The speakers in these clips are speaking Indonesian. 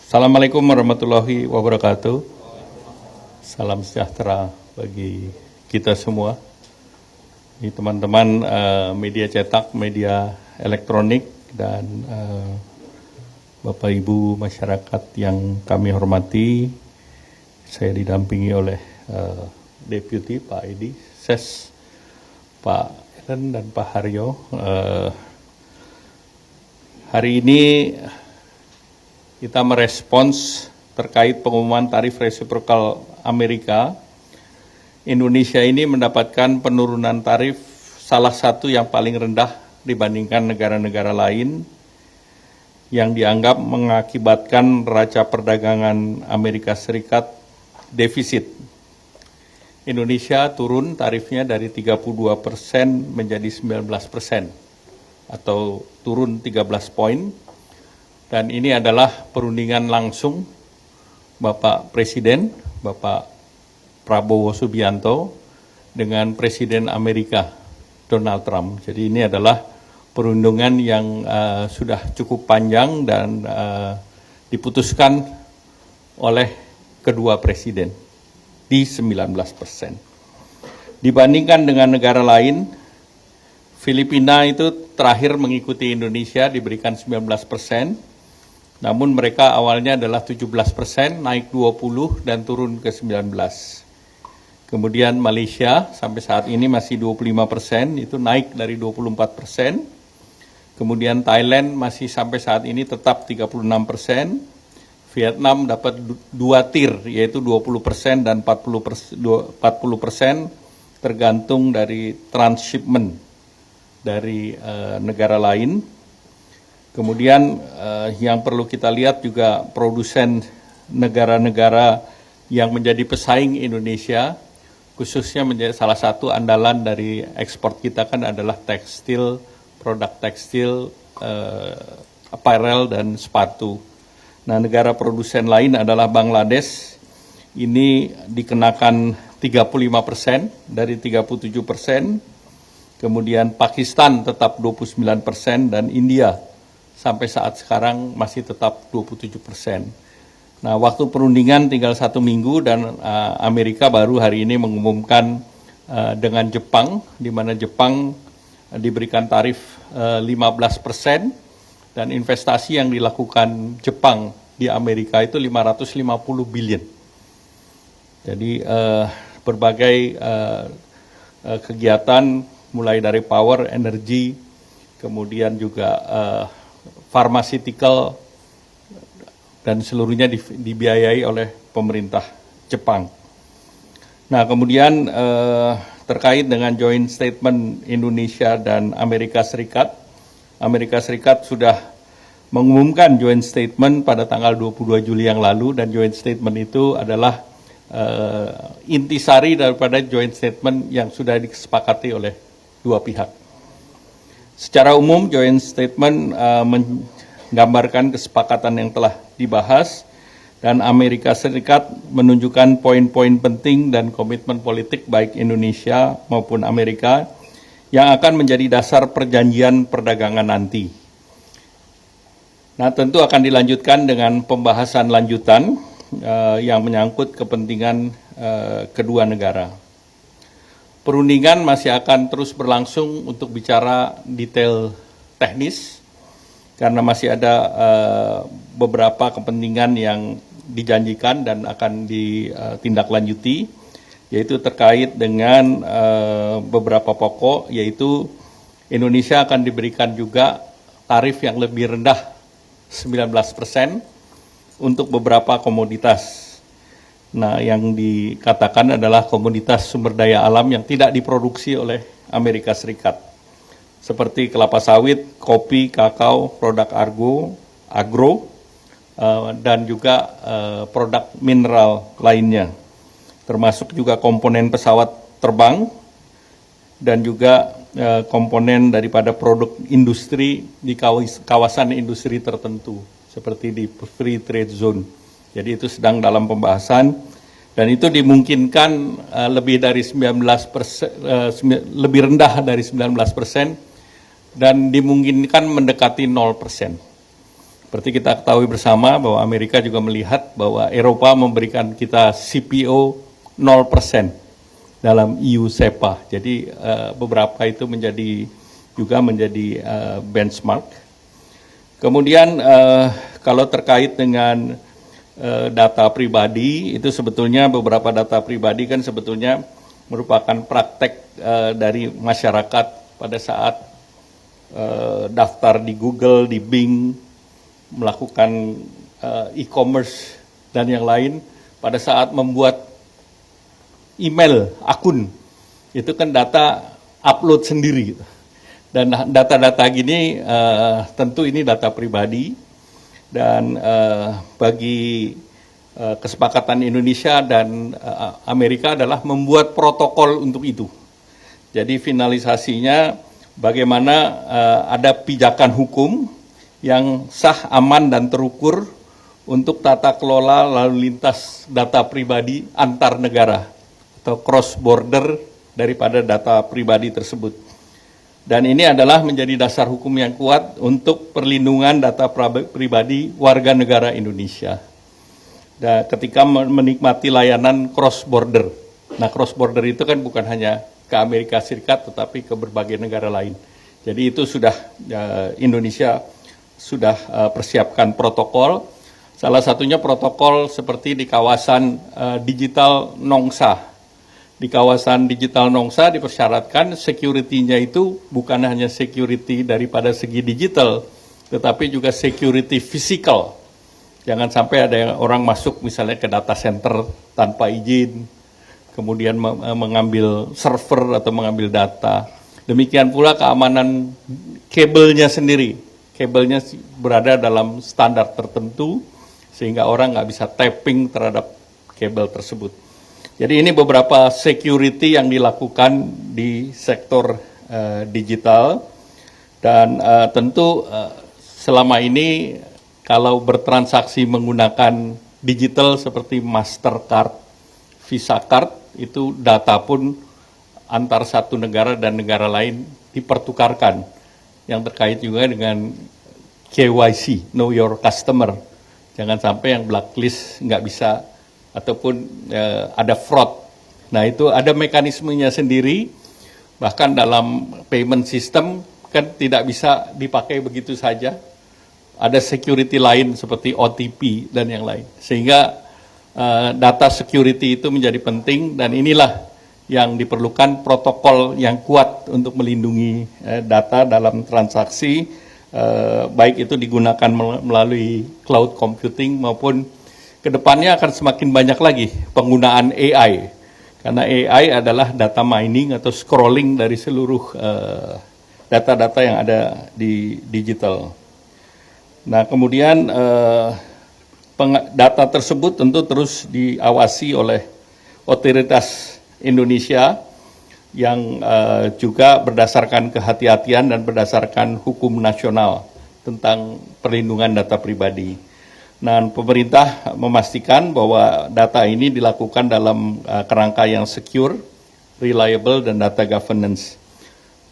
Assalamualaikum warahmatullahi wabarakatuh. Salam sejahtera bagi kita semua. Ini teman-teman media cetak, media elektronik, dan Bapak Ibu masyarakat yang kami hormati. Saya didampingi oleh Deputi Pak Edi, Ses, Pak Ellen, dan Pak Haryo. Hari ini kita merespons terkait pengumuman tarif resiprokal Amerika. Indonesia ini mendapatkan penurunan tarif salah satu yang paling rendah dibandingkan negara-negara lain yang dianggap mengakibatkan neraca perdagangan Amerika Serikat defisit. Indonesia turun tarifnya dari 32% menjadi 19%, atau turun 13 poin. Dan ini adalah perundingan langsung Bapak Presiden, Bapak Prabowo Subianto, dengan Presiden Amerika, Donald Trump. Jadi ini adalah perundingan yang sudah cukup panjang dan diputuskan oleh kedua presiden di 19%. Dibandingkan dengan negara lain, Filipina itu terakhir mengikuti Indonesia, diberikan 19%. Namun mereka awalnya adalah 17%, naik 20 dan turun ke 19. Kemudian Malaysia sampai saat ini masih 25%, itu naik dari 24%. Kemudian Thailand masih sampai saat ini tetap 36%. Vietnam dapat 2 tier, yaitu 20% dan 40%, tergantung dari transshipment dari negara lain. Kemudian yang perlu kita lihat juga produsen negara-negara yang menjadi pesaing Indonesia, khususnya menjadi salah satu andalan dari ekspor kita kan adalah tekstil, produk tekstil, apparel, dan sepatu. Nah, negara produsen lain adalah Bangladesh, ini dikenakan 35% dari 37%, kemudian Pakistan tetap 29%, dan India sampai saat sekarang masih tetap 27%. Nah, waktu perundingan tinggal 1 minggu dan Amerika baru hari ini mengumumkan dengan Jepang, di mana Jepang diberikan tarif 15%, dan investasi yang dilakukan Jepang di Amerika itu 550 billion. Jadi berbagai kegiatan mulai dari power, energi, kemudian juga pharmaceutical, dan seluruhnya dibiayai oleh pemerintah Jepang. Nah, kemudian terkait dengan joint statement Indonesia dan Amerika Serikat, Amerika Serikat sudah mengumumkan joint statement pada tanggal 22 Juli yang lalu, dan joint statement itu adalah intisari daripada joint statement yang sudah disepakati oleh dua pihak. Secara umum, joint statement menggambarkan kesepakatan yang telah dibahas, dan Amerika Serikat menunjukkan poin-poin penting dan komitmen politik baik Indonesia maupun Amerika yang akan menjadi dasar perjanjian perdagangan nanti. Nah, tentu akan dilanjutkan dengan pembahasan lanjutan yang menyangkut kepentingan kedua negara. Perundingan masih akan terus berlangsung untuk bicara detail teknis, karena masih ada beberapa kepentingan yang dijanjikan dan akan ditindaklanjuti, yaitu terkait dengan beberapa pokok, yaitu Indonesia akan diberikan juga tarif yang lebih rendah 19% untuk beberapa komoditas. Nah, yang dikatakan adalah komoditas sumber daya alam yang tidak diproduksi oleh Amerika Serikat, seperti kelapa sawit, kopi, kakao, produk agro, dan juga produk mineral lainnya, termasuk juga komponen pesawat terbang, dan juga komponen daripada produk industri di kawasan industri tertentu, seperti di Free Trade Zone. Jadi itu sedang dalam pembahasan, dan itu dimungkinkan lebih dari 19%, lebih rendah dari 19%, dan dimungkinkan mendekati 0%. Seperti kita ketahui bersama bahwa Amerika juga melihat bahwa Eropa memberikan kita CPO 0% dalam EU SEPA. Jadi beberapa itu juga menjadi benchmark. Kemudian kalau terkait dengan data pribadi, itu sebetulnya beberapa data pribadi kan sebetulnya merupakan praktek dari masyarakat pada saat daftar di Google, di Bing, melakukan e-commerce dan yang lain, pada saat membuat email, akun, itu kan data upload sendiri. Dan data-data gini tentu ini data pribadi, dan bagi kesepakatan Indonesia dan Amerika adalah membuat protokol untuk itu. Jadi finalisasinya bagaimana ada pijakan hukum yang sah, aman, dan terukur untuk tata kelola lalu lintas data pribadi antar negara atau cross border daripada data pribadi tersebut. Dan ini adalah menjadi dasar hukum yang kuat untuk perlindungan data pribadi warga negara Indonesia. Dan ketika menikmati layanan cross border. Nah, cross border itu kan bukan hanya ke Amerika Serikat tetapi ke berbagai negara lain. Jadi itu sudah Indonesia sudah persiapkan protokol. Salah satunya protokol seperti di kawasan digital Nongsa. Di kawasan digital Nongsa dipersyaratkan security-nya itu bukan hanya security daripada segi digital, tetapi juga security physical. Jangan sampai ada orang masuk misalnya ke data center tanpa izin, kemudian mengambil server atau mengambil data. Demikian pula keamanan kabelnya sendiri. Kabelnya berada dalam standar tertentu, sehingga orang nggak bisa tapping terhadap kabel tersebut. Jadi ini beberapa security yang dilakukan di sektor digital, dan tentu selama ini kalau bertransaksi menggunakan digital seperti Mastercard, Visa Card, itu data pun antar satu negara dan negara lain dipertukarkan, yang terkait juga dengan KYC, Know Your Customer. Jangan sampai yang blacklist nggak bisa, ataupun ada fraud. Nah, itu ada mekanismenya sendiri, bahkan dalam payment system kan tidak bisa dipakai begitu saja. Ada security lain seperti OTP dan yang lain. Sehingga data security itu menjadi penting, dan inilah yang diperlukan protokol yang kuat untuk melindungi data dalam transaksi, baik itu digunakan melalui cloud computing maupun kedepannya akan semakin banyak lagi penggunaan AI, karena AI adalah data mining atau scrolling dari seluruh data-data yang ada di digital. Nah, kemudian data tersebut tentu terus diawasi oleh otoritas Indonesia yang juga berdasarkan kehati-hatian dan berdasarkan hukum nasional tentang perlindungan data pribadi. Nah, pemerintah memastikan bahwa data ini dilakukan dalam kerangka yang secure, reliable, dan data governance.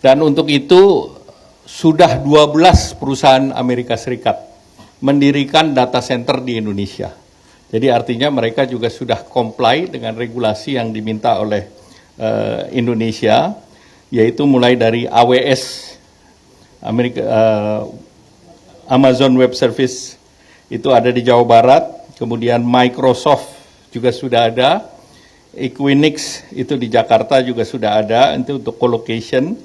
Dan untuk itu sudah 12 perusahaan Amerika Serikat mendirikan data center di Indonesia. Jadi artinya mereka juga sudah comply dengan regulasi yang diminta oleh Indonesia, yaitu mulai dari AWS, Amazon Web Service, itu ada di Jawa Barat, kemudian Microsoft juga sudah ada, Equinix itu di Jakarta juga sudah ada, itu untuk colocation,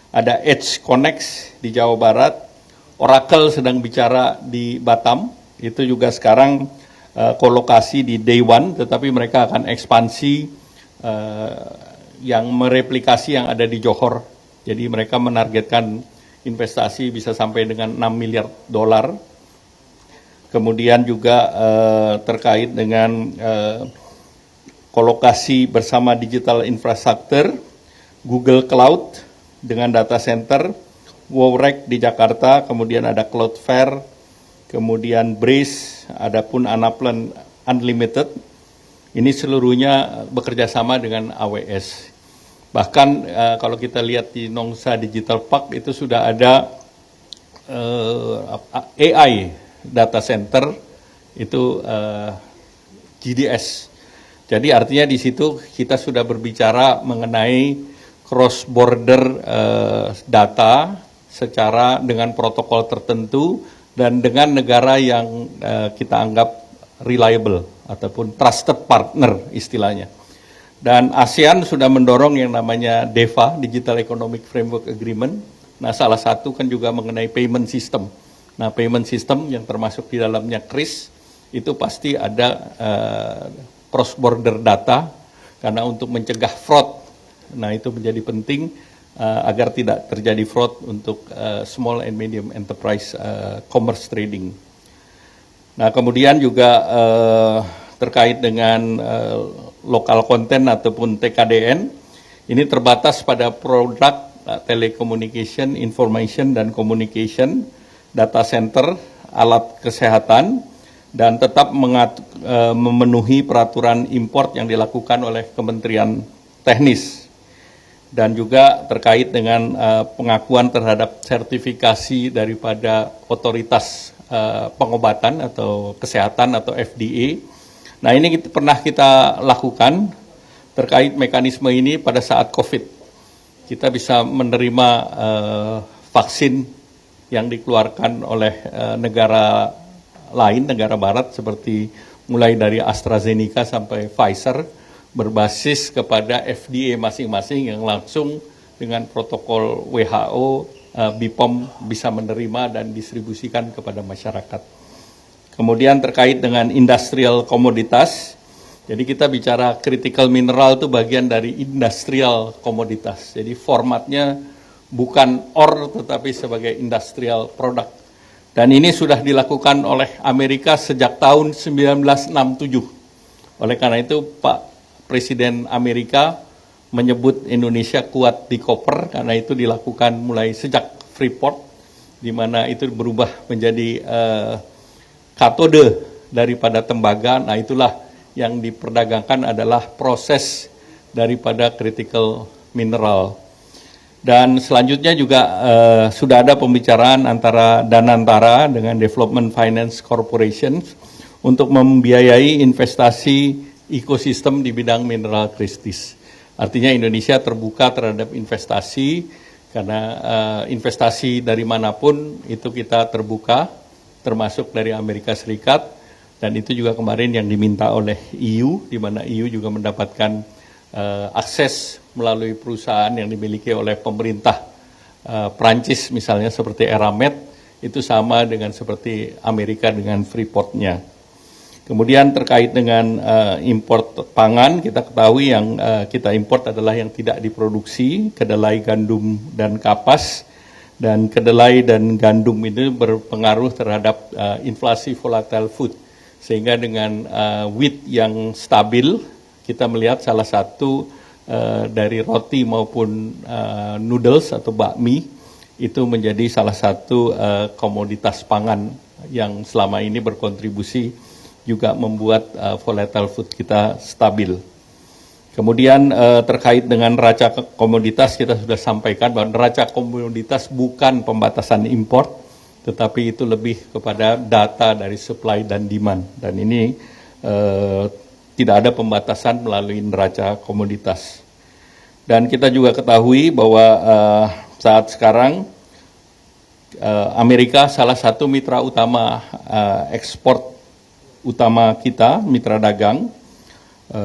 ada Edge Connect di Jawa Barat, Oracle sedang bicara di Batam, itu juga sekarang kolokasi di Day One, tetapi mereka akan ekspansi yang mereplikasi yang ada di Johor, jadi mereka menargetkan investasi bisa sampai dengan 6 miliar dolar. Kemudian juga terkait dengan kolokasi bersama digital infrastructure, Google Cloud dengan data center, Wowrek di Jakarta, kemudian ada Cloudflare, kemudian Breeze, adapun Anaplan Unlimited. Ini seluruhnya bekerja sama dengan AWS. Bahkan kalau kita lihat di Nongsa Digital Park itu sudah ada AI data center itu GDS. Jadi artinya di situ kita sudah berbicara mengenai cross border data secara dengan protokol tertentu dan dengan negara yang kita anggap reliable ataupun trusted partner istilahnya. Dan ASEAN sudah mendorong yang namanya DEFA, Digital Economic Framework Agreement. Nah, salah satu kan juga mengenai payment system. Nah, payment system yang termasuk di dalamnya KRIS itu pasti ada cross border data karena untuk mencegah fraud. Nah, itu menjadi penting agar tidak terjadi fraud untuk small and medium enterprise commerce trading. Nah, kemudian juga terkait dengan lokal konten ataupun TKDN, ini terbatas pada produk telecommunication, information dan communication, data center, alat kesehatan, dan tetap memenuhi peraturan import yang dilakukan oleh Kementerian Teknis. Dan juga terkait dengan pengakuan terhadap sertifikasi daripada otoritas pengobatan atau kesehatan atau FDA. Nah, ini pernah kita lakukan terkait mekanisme ini pada saat COVID. Kita bisa menerima vaksin yang dikeluarkan oleh negara lain, negara barat seperti mulai dari AstraZeneca sampai Pfizer berbasis kepada FDA masing-masing yang langsung dengan protokol WHO, BPOM bisa menerima dan distribusikan kepada masyarakat. Kemudian terkait dengan industrial komoditas, jadi kita bicara critical mineral itu bagian dari industrial komoditas. Jadi formatnya bukan ore tetapi sebagai industrial product. Dan ini sudah dilakukan oleh Amerika sejak tahun 1967. Oleh karena itu Pak Presiden Amerika menyebut Indonesia kuat di koper karena itu dilakukan mulai sejak Freeport, di mana itu berubah menjadi katode daripada tembaga. Nah, itulah yang diperdagangkan adalah proses daripada critical mineral. Dan selanjutnya juga sudah ada pembicaraan antara Danantara dengan Development Finance Corporation untuk membiayai investasi ekosistem di bidang mineral kritis. Artinya Indonesia terbuka terhadap investasi karena investasi dari manapun itu kita terbuka, termasuk dari Amerika Serikat, dan itu juga kemarin yang diminta oleh EU, di mana EU juga mendapatkan akses melalui perusahaan yang dimiliki oleh pemerintah Prancis misalnya seperti Eramet, itu sama dengan seperti Amerika dengan Freeport-nya. Kemudian terkait dengan import pangan, kita ketahui yang kita import adalah yang tidak diproduksi, kedelai, gandum, dan kapas. Dan kedelai dan gandum ini berpengaruh terhadap inflasi volatile food. Sehingga dengan wheat yang stabil, kita melihat salah satu dari roti maupun noodles atau bakmi, itu menjadi salah satu komoditas pangan yang selama ini berkontribusi juga membuat volatile food kita stabil. Kemudian terkait dengan neraca komoditas kita sudah sampaikan bahwa neraca komoditas bukan pembatasan impor, tetapi itu lebih kepada data dari supply dan demand. Dan ini tidak ada pembatasan melalui neraca komoditas. Dan kita juga ketahui bahwa saat sekarang Amerika salah satu mitra utama ekspor utama kita, mitra dagang,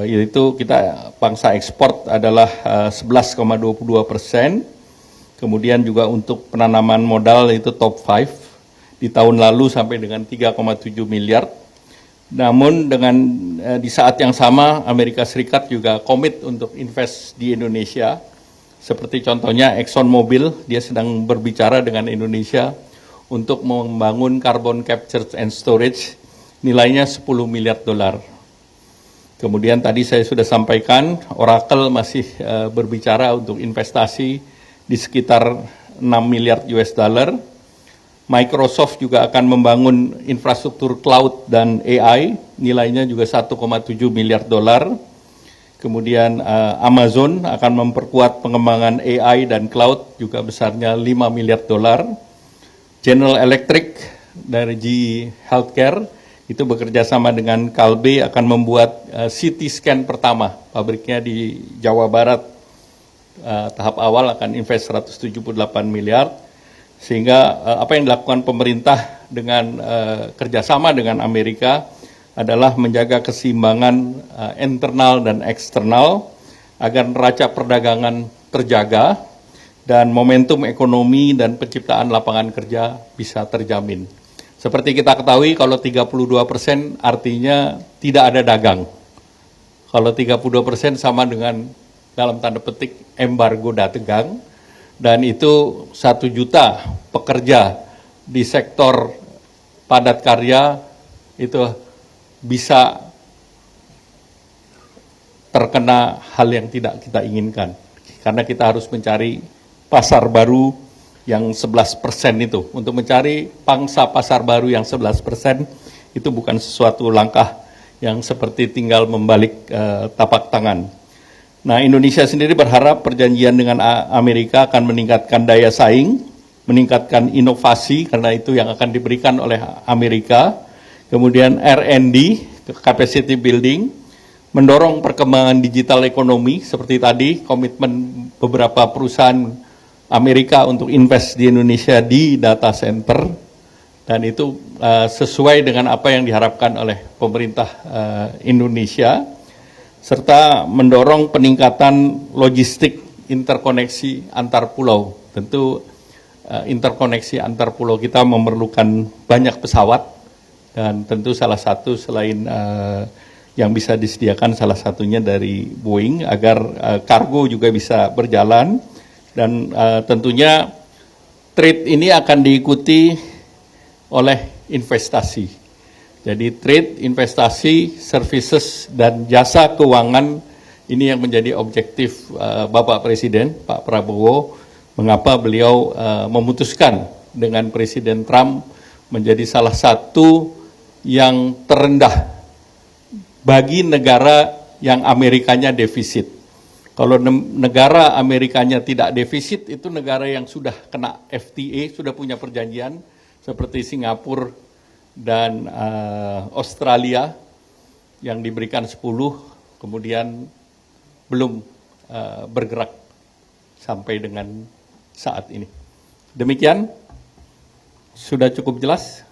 yaitu kita pangsa ekspor adalah 11,22%, kemudian juga untuk penanaman modal itu top 5 di tahun lalu sampai dengan 3,7 miliar. Namun dengan di saat yang sama Amerika Serikat juga komit untuk invest di Indonesia, seperti contohnya ExxonMobil, dia sedang berbicara dengan Indonesia untuk membangun carbon capture and storage nilainya 10 miliar dolar. Kemudian tadi saya sudah sampaikan, Oracle masih berbicara untuk investasi di sekitar 6 miliar US dollar. Microsoft juga akan membangun infrastruktur cloud dan AI, nilainya juga 1,7 miliar dolar. Kemudian Amazon akan memperkuat pengembangan AI dan cloud, juga besarnya 5 miliar dolar. General Electric dari G Healthcare itu bekerja sama dengan Kalbe akan membuat CT scan pertama. Pabriknya di Jawa Barat. Tahap awal akan invest 178 miliar. Sehingga apa yang dilakukan pemerintah dengan kerjasama dengan Amerika adalah menjaga keseimbangan internal dan eksternal agar neraca perdagangan terjaga dan momentum ekonomi dan penciptaan lapangan kerja bisa terjamin. Seperti kita ketahui kalau 32% artinya tidak ada dagang. Kalau 32% sama dengan dalam tanda petik embargo dagang, dan itu 1 juta pekerja di sektor padat karya itu bisa terkena hal yang tidak kita inginkan. Karena kita harus mencari pasar baru yang 11% itu. Untuk mencari pangsa pasar baru yang 11% itu bukan sesuatu langkah yang seperti tinggal membalik tapak tangan. Nah, Indonesia sendiri berharap perjanjian dengan Amerika akan meningkatkan daya saing, meningkatkan inovasi, karena itu yang akan diberikan oleh Amerika, kemudian R&D, capacity building, mendorong perkembangan digital ekonomi, seperti tadi komitmen beberapa perusahaan Amerika untuk invest di Indonesia di data center, dan itu sesuai dengan apa yang diharapkan oleh pemerintah Indonesia, serta mendorong peningkatan logistik interkoneksi antar pulau. Tentu interkoneksi antar pulau kita memerlukan banyak pesawat, dan tentu salah satu selain yang bisa disediakan salah satunya dari Boeing agar kargo juga bisa berjalan. Dan tentunya trade ini akan diikuti oleh investasi. Jadi trade, investasi, services, dan jasa keuangan ini yang menjadi objektif Bapak Presiden, Pak Prabowo, mengapa beliau memutuskan dengan Presiden Trump menjadi salah satu yang terendah bagi negara yang Amerikanya defisit. Kalau negara Amerikanya tidak defisit, itu negara yang sudah kena FTA, sudah punya perjanjian, seperti Singapura dan Australia, yang diberikan 10, kemudian belum bergerak sampai dengan saat ini. Demikian, sudah cukup jelas?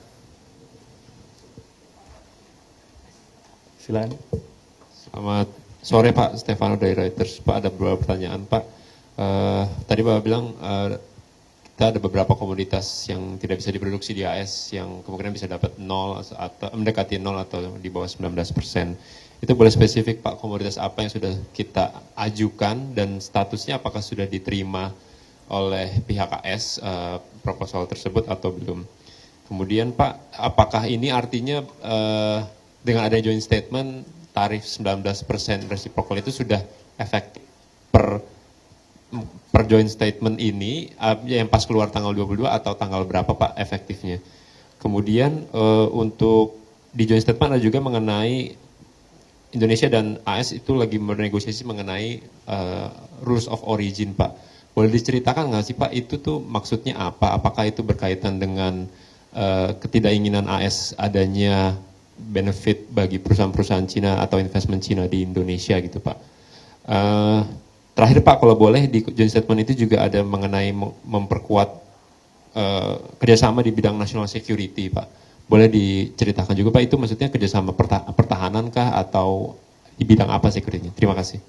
Silakan. Selamat sore Pak Stefano dari Reuters. Pak, ada beberapa pertanyaan Pak. Tadi Bapak bilang kita ada beberapa komoditas yang tidak bisa diproduksi di AS yang kemungkinan bisa dapat 0 atau mendekati 0 atau di bawah 19%. Itu boleh spesifik Pak, komoditas apa yang sudah kita ajukan dan statusnya apakah sudah diterima oleh pihak AS proposal tersebut atau belum. Kemudian Pak, apakah ini artinya dengan adanya joint statement tarif 19% reciprocal itu sudah efektif per joint statement ini yang pas keluar tanggal 22 atau tanggal berapa Pak efektifnya. Kemudian untuk di joint statement ada juga mengenai Indonesia dan AS itu lagi bernegosiasi mengenai rules of origin Pak. Boleh diceritakan nggak sih Pak itu tuh maksudnya apa? Apakah itu berkaitan dengan ketidakinginan AS adanya benefit bagi perusahaan-perusahaan Cina atau investment Cina di Indonesia gitu Pak. Terakhir Pak, kalau boleh di joint statement itu juga ada mengenai memperkuat kerjasama di bidang national security Pak. Boleh diceritakan juga Pak, itu maksudnya kerjasama pertahanan kah atau di bidang apa security-nya? Terima kasih.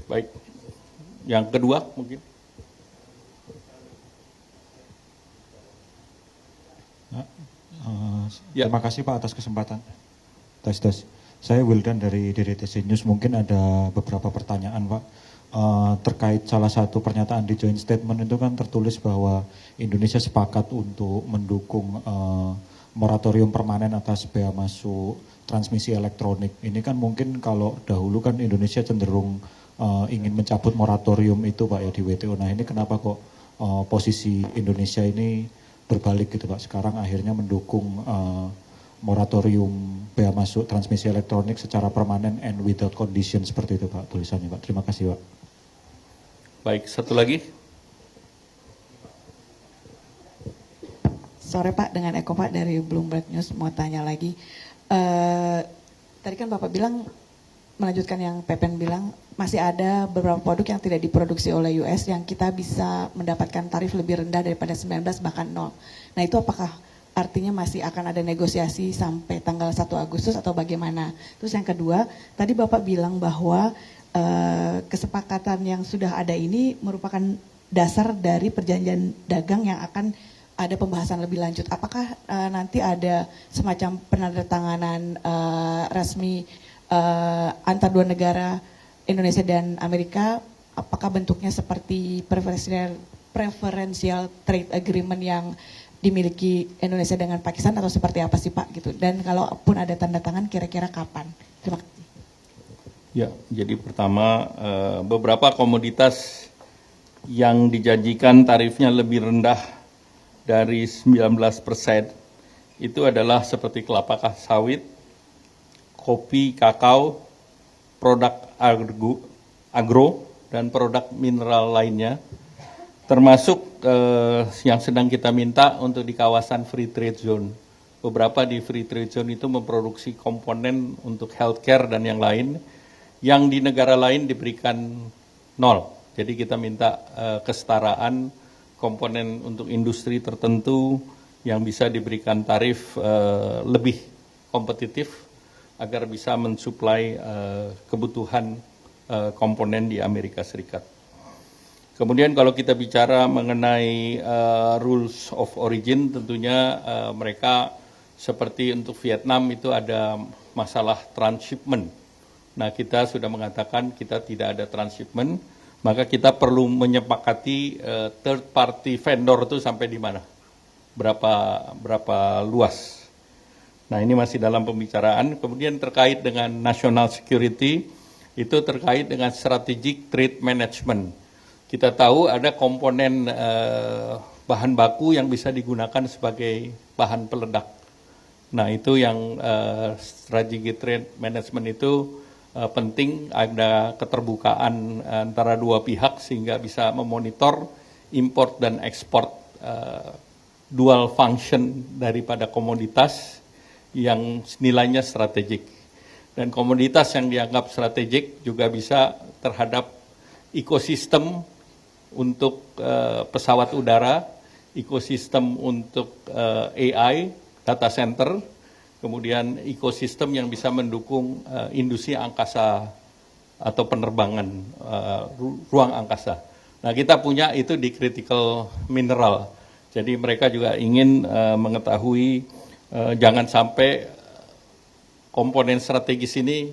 Baik, yang kedua mungkin. Ya. Terima kasih Pak atas kesempatan. Tes. Saya Wildan dari DDTC News. Mungkin ada beberapa pertanyaan Pak. Terkait salah satu pernyataan di joint statement itu kan tertulis bahwa Indonesia sepakat untuk mendukung moratorium permanen atas bea masuk transmisi elektronik. Ini kan mungkin kalau dahulu kan Indonesia cenderung ingin mencabut moratorium itu Pak ya di WTO. Nah ini kenapa kok posisi Indonesia ini berbalik gitu Pak, sekarang akhirnya mendukung moratorium bea masuk transmisi elektronik secara permanen and without condition seperti itu Pak tulisannya Pak. Terima kasih Pak. Baik, satu lagi. sore Pak, dengan Eko Pak dari Bloomberg News, mau tanya lagi. Tadi kan Bapak bilang, melanjutkan yang Pepen bilang, masih ada beberapa produk yang tidak diproduksi oleh US yang kita bisa mendapatkan tarif lebih rendah daripada 19 bahkan 0. Nah itu apakah artinya masih akan ada negosiasi sampai tanggal 1 Agustus atau bagaimana? Terus yang kedua, tadi Bapak bilang bahwa kesepakatan yang sudah ada ini merupakan dasar dari perjanjian dagang yang akan ada pembahasan lebih lanjut. Apakah nanti ada semacam penandatanganan resmi antar dua negara Indonesia dan Amerika? Apakah bentuknya seperti preferential trade agreement yang dimiliki Indonesia dengan Pakistan atau seperti apa sih Pak gitu? Dan kalaupun ada tanda tangan kira-kira kapan? Terima kasih. Ya, jadi pertama beberapa komoditas yang dijanjikan tarifnya lebih rendah dari 19% itu adalah seperti kelapa sawit, kopi, kakao, produk agro, dan produk mineral lainnya, termasuk yang sedang kita minta untuk di kawasan free trade zone. Beberapa di free trade zone itu memproduksi komponen untuk healthcare dan yang lain, yang di negara lain diberikan 0. Jadi kita minta kesetaraan komponen untuk industri tertentu yang bisa diberikan tarif lebih kompetitif agar bisa mensuplai kebutuhan komponen di Amerika Serikat. Kemudian kalau kita bicara mengenai rules of origin, tentunya mereka seperti untuk Vietnam itu ada masalah transshipment. Nah kita sudah mengatakan kita tidak ada transshipment, maka kita perlu menyepakati third party vendor itu sampai di mana, berapa luas. Nah ini masih dalam pembicaraan. Kemudian terkait dengan national security, itu terkait dengan strategic trade management. Kita tahu ada komponen bahan baku yang bisa digunakan sebagai bahan peledak. Nah itu yang strategic trade management itu penting, ada keterbukaan antara dua pihak sehingga bisa memonitor import dan ekspor dual function daripada komoditas yang nilainya strategik. Dan komoditas yang dianggap strategik juga bisa terhadap ekosistem untuk pesawat udara, ekosistem untuk AI, data center, kemudian ekosistem yang bisa mendukung industri angkasa atau penerbangan ruang angkasa. Nah kita punya itu di critical mineral. Jadi mereka juga ingin mengetahui jangan sampai komponen strategis ini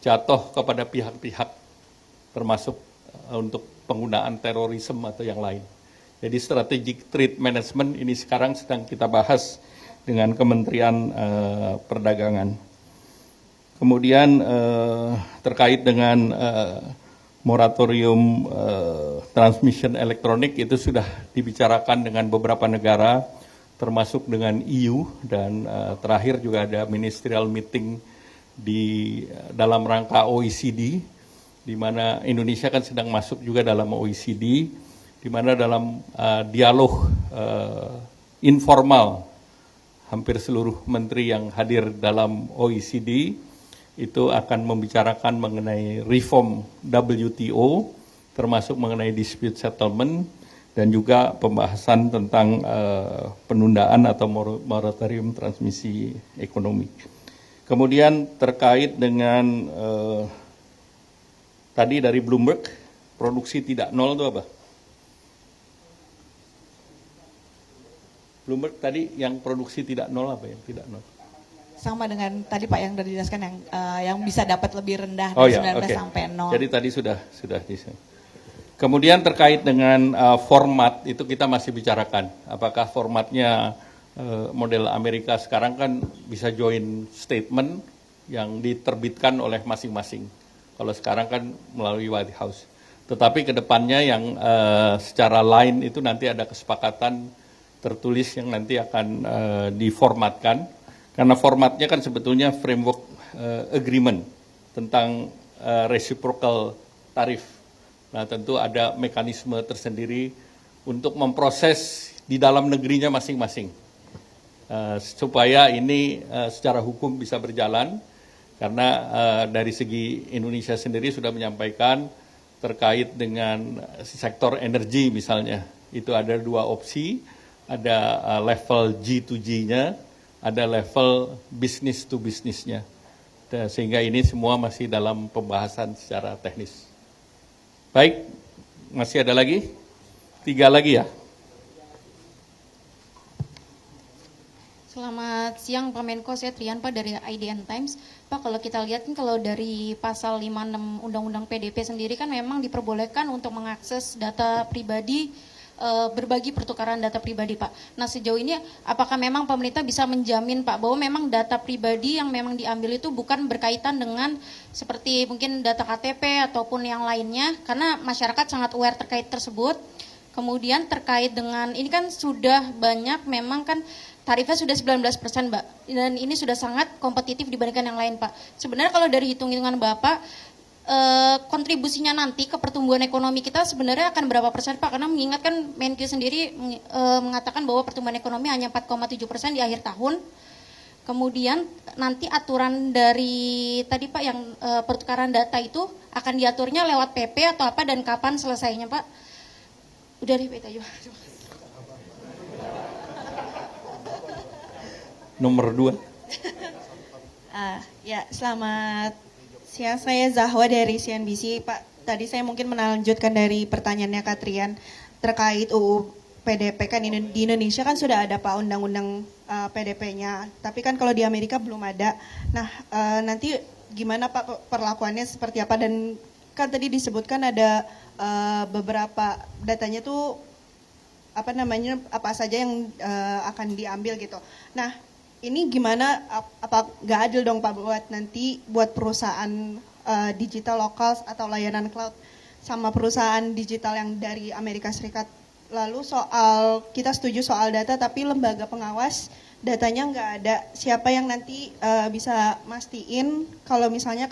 jatuh kepada pihak-pihak termasuk untuk penggunaan terorisme atau yang lain. Jadi strategic trade management ini sekarang sedang kita bahas dengan Kementerian Perdagangan. Kemudian terkait dengan moratorium transmission elektronik itu sudah dibicarakan dengan beberapa negara, termasuk dengan EU, dan terakhir juga ada ministerial meeting di dalam rangka OECD, di mana Indonesia kan sedang masuk juga dalam OECD, di mana dalam dialog informal hampir seluruh menteri yang hadir dalam OECD itu akan membicarakan mengenai reform WTO, termasuk mengenai dispute settlement, dan juga pembahasan tentang penundaan atau moratorium transmisi ekonomi. Kemudian terkait dengan tadi dari Bloomberg, produksi tidak nol itu apa? Bloomberg tadi yang produksi tidak nol apa yang tidak nol? Sama dengan tadi Pak yang sudah dijelaskan yang bisa dapat lebih rendah dari 19 sampai 0. Jadi tadi sudah Kemudian terkait dengan format itu kita masih bicarakan. Apakah formatnya model Amerika sekarang kan bisa joint statement yang diterbitkan oleh masing-masing. Kalau sekarang kan melalui White House. Tetapi kedepannya yang secara line itu nanti ada kesepakatan tertulis yang nanti akan diformatkan, karena formatnya kan sebetulnya framework agreement tentang reciprocal tarif. Nah tentu ada mekanisme tersendiri untuk memproses di dalam negerinya masing-masing. supaya ini secara hukum bisa berjalan, karena dari segi Indonesia sendiri sudah menyampaikan terkait dengan sektor energi misalnya, itu ada 2 opsi, ada level G2G-nya, ada level business to business-nya. Sehingga ini semua masih dalam pembahasan secara teknis. Baik, masih ada lagi? 3 lagi ya? Selamat siang Pak Menko, saya Trian Pak dari IDN Times. Pak, kalau kita lihat kan kalau dari pasal 56 Undang-Undang PDP sendiri kan memang diperbolehkan untuk mengakses data pribadi, berbagi pertukaran data pribadi Pak. Nah sejauh ini apakah memang pemerintah bisa menjamin Pak bahwa memang data pribadi yang memang diambil itu bukan berkaitan dengan seperti mungkin data KTP ataupun yang lainnya, karena masyarakat sangat aware terkait tersebut. Kemudian terkait dengan ini kan sudah banyak memang kan tarifnya sudah 19% Mbak, dan ini sudah sangat kompetitif dibandingkan yang lain Pak. Sebenarnya kalau dari hitung-hitungan Bapak, kontribusinya nanti ke pertumbuhan ekonomi kita sebenarnya akan berapa persen Pak? Karena mengingatkan Menkyu sendiri mengatakan bahwa pertumbuhan ekonomi hanya 4,7% di akhir tahun. Kemudian nanti aturan dari tadi Pak yang pertukaran data itu akan diaturnya lewat PP atau apa dan kapan selesainya Pak? Udah deh Pak aja. Nomor 2. Ya, selamat siang. Saya Zahwa dari CNBC. Pak, tadi saya mungkin melanjutkan dari pertanyaannya Katrian terkait UU PDP. Kan di Indonesia kan sudah ada Pak undang-undang PDP-nya, tapi kan kalau di Amerika belum ada. Nah, nanti gimana Pak perlakuannya seperti apa? Dan kan tadi disebutkan ada beberapa datanya tuh apa saja yang akan diambil gitu. Nah, ini gimana, apa nggak adil dong Pak buat nanti buat perusahaan digital lokal atau layanan cloud sama perusahaan digital yang dari Amerika Serikat. Lalu soal, kita setuju soal data tapi lembaga pengawas datanya nggak ada. Siapa yang nanti bisa mastiin kalau misalnya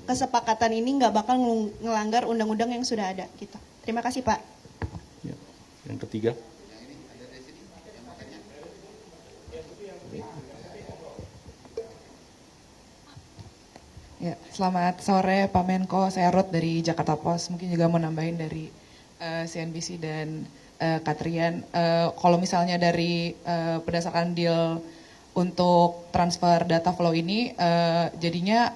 kesepakatan ini nggak bakal ngelanggar undang-undang yang sudah ada gitu. Terima kasih Pak. Ya. Yang ketiga. Ya, selamat sore Pak Menko, saya Ruth dari Jakarta Post. Mungkin juga mau nambahin dari CNBC dan Katrian. Kalau misalnya dari berdasarkan deal untuk transfer data flow ini, jadinya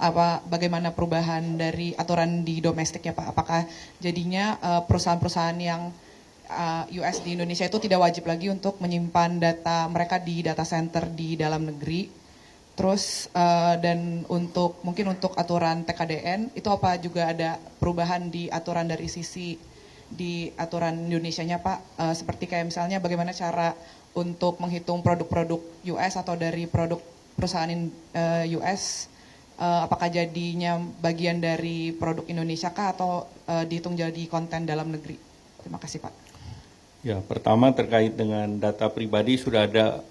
bagaimana perubahan dari aturan di domestik ya Pak? Apakah jadinya perusahaan-perusahaan yang US di Indonesia itu tidak wajib lagi untuk menyimpan data mereka di data center di dalam negeri? Terus dan mungkin untuk aturan TKDN itu apa juga ada perubahan di aturan dari sisi di aturan Indonesianya Pak? Seperti kayak misalnya bagaimana cara untuk menghitung produk-produk US atau dari produk perusahaan US, apakah jadinya bagian dari produk Indonesia kah atau dihitung jadi konten dalam negeri? Terima kasih Pak. Ya, pertama terkait dengan data pribadi sudah ada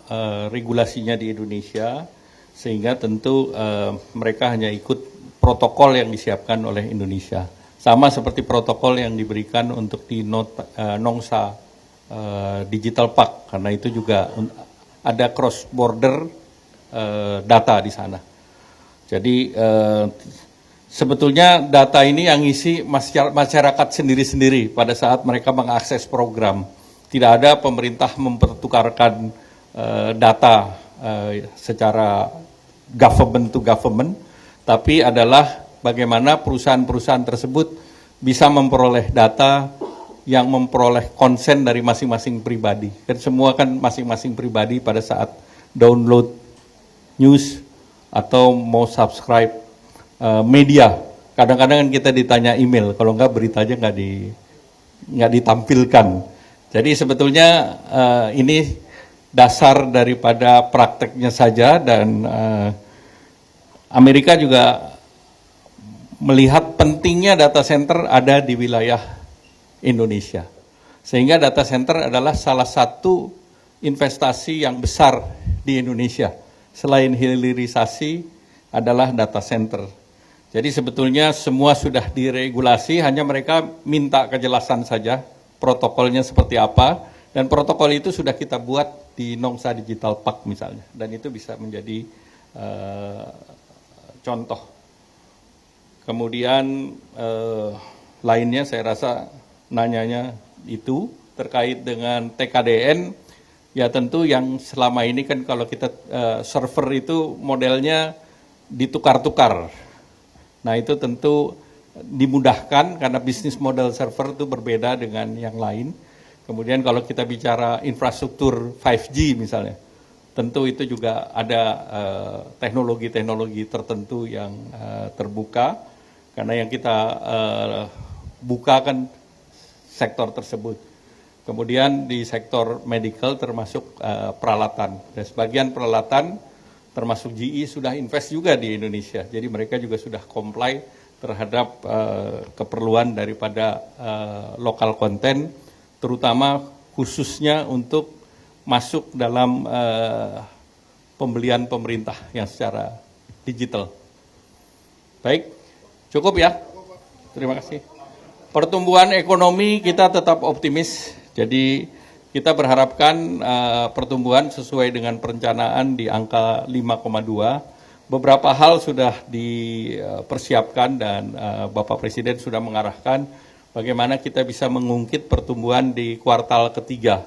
regulasinya di Indonesia, sehingga tentu mereka hanya ikut protokol yang disiapkan oleh Indonesia. Sama seperti protokol yang diberikan untuk di Nongsa Digital Park, karena itu juga ada cross border data di sana. Jadi sebetulnya data ini yang isi masyarakat sendiri-sendiri pada saat mereka mengakses program. Tidak ada pemerintah mempertukarkan data secara government to government, tapi adalah bagaimana perusahaan-perusahaan tersebut bisa memperoleh data yang memperoleh konsen dari masing-masing pribadi. Dan semua kan masing-masing pribadi pada saat download news atau mau subscribe media. Kadang-kadang kan kita ditanya email, kalau enggak beritanya nggak ditampilkan. Jadi sebetulnya ini dasar daripada prakteknya saja, dan Amerika juga melihat pentingnya data center ada di wilayah Indonesia. Sehingga data center adalah salah satu investasi yang besar di Indonesia. Selain hilirisasi adalah data center. Jadi sebetulnya semua sudah diregulasi, hanya mereka minta kejelasan saja protokolnya seperti apa. Dan protokol itu sudah kita buat di Nongsa Digital Park misalnya, dan itu bisa menjadi contoh. Kemudian lainnya saya rasa nanyanya itu terkait dengan TKDN, ya tentu yang selama ini kan kalau kita server itu modelnya ditukar-tukar. Nah itu tentu dimudahkan karena bisnis model server itu berbeda dengan yang lain. Kemudian kalau kita bicara infrastruktur 5G misalnya, tentu itu juga ada teknologi-teknologi tertentu yang terbuka, karena yang kita buka kan sektor tersebut. Kemudian di sektor medical termasuk peralatan, dan sebagian peralatan termasuk GE sudah invest juga di Indonesia, jadi mereka juga sudah comply terhadap keperluan daripada lokal konten, terutama khususnya untuk masuk dalam pembelian pemerintah yang secara digital. Baik, cukup ya. Terima kasih. Pertumbuhan ekonomi kita tetap optimis, jadi kita berharapkan pertumbuhan sesuai dengan perencanaan di angka 5,2. Beberapa hal sudah dipersiapkan dan Bapak Presiden sudah mengarahkan bagaimana kita bisa mengungkit pertumbuhan di kuartal ketiga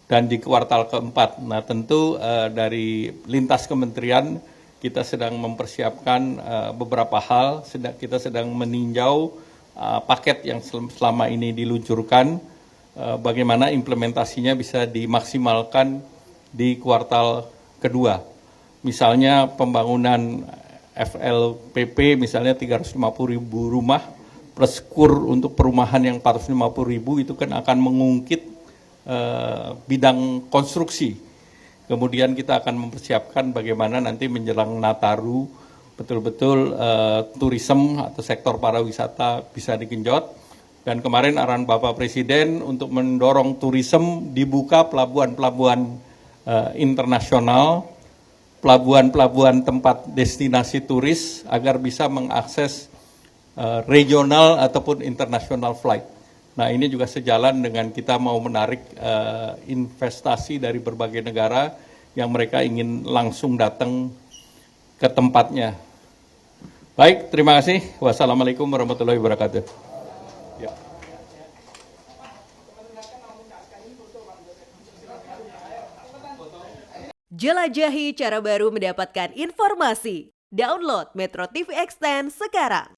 dan di kuartal keempat. Nah tentu dari lintas kementerian kita sedang mempersiapkan beberapa hal, kita sedang meninjau paket yang selama ini diluncurkan, bagaimana implementasinya bisa dimaksimalkan di kuartal kedua. Misalnya pembangunan FLPP misalnya 350.000 rumah plus KUR untuk perumahan yang 450.000 itu kan akan mengungkit bidang konstruksi. Kemudian kita akan mempersiapkan bagaimana nanti menjelang Nataru betul-betul turisme atau sektor pariwisata bisa digenjot. Dan kemarin arahan Bapak Presiden untuk mendorong turisme dibuka pelabuhan-pelabuhan internasional, pelabuhan-pelabuhan tempat destinasi turis agar bisa mengakses regional ataupun international flight. Nah ini juga sejalan dengan kita mau menarik investasi dari berbagai negara yang mereka ingin langsung datang ke tempatnya. Baik, terima kasih. Wassalamualaikum warahmatullahi wabarakatuh. Ya. Jelajahi cara baru mendapatkan informasi. Download Metro TV Extend sekarang.